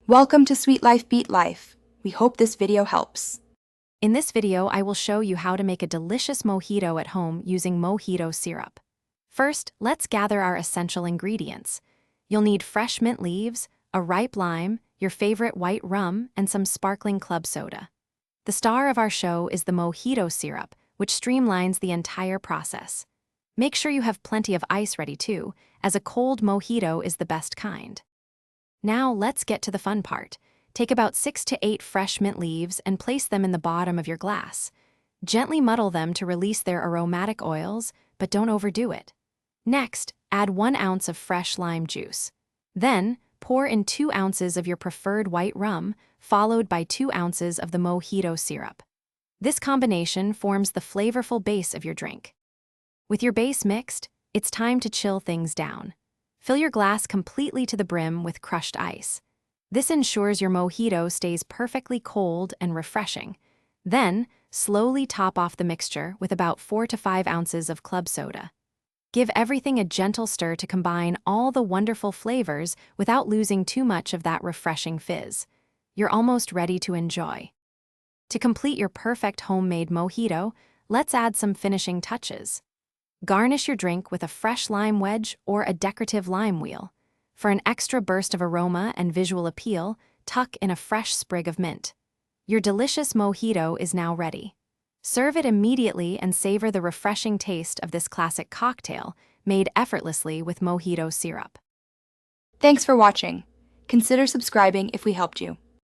Welcome to Sweet Life Beat Life. We hope this video helps. In this video, I will show you how to make a delicious mojito at home using mojito syrup. First, let's gather our essential ingredients. You'll need fresh mint leaves, a ripe lime, your favorite white rum, and some sparkling club soda. The star of our show is the mojito syrup, which streamlines the entire process. Make sure you have plenty of ice ready too, as a cold mojito is the best kind. Now let's get to the fun part. Take about 6 to 8 fresh mint leaves and place them in the bottom of your glass. Gently muddle them to release their aromatic oils, but don't overdo it. Next, add 1 ounce of fresh lime juice. Then, pour in 2 ounces of your preferred white rum, followed by 2 ounces of the mojito syrup. This combination forms the flavorful base of your drink. With your base mixed, it's time to chill things down. Fill your glass completely to the brim with crushed ice. This ensures your mojito stays perfectly cold and refreshing. Then, slowly top off the mixture with about 4 to 5 ounces of club soda. Give everything a gentle stir to combine all the wonderful flavors without losing too much of that refreshing fizz. You're almost ready to enjoy. To complete your perfect homemade mojito, let's add some finishing touches. Garnish your drink with a fresh lime wedge or a decorative lime wheel. For an extra burst of aroma and visual appeal, tuck in a fresh sprig of mint. Your delicious mojito is now ready. Serve it immediately and savor the refreshing taste of this classic cocktail, made effortlessly with mojito syrup. Thanks for watching. Consider subscribing if we helped you.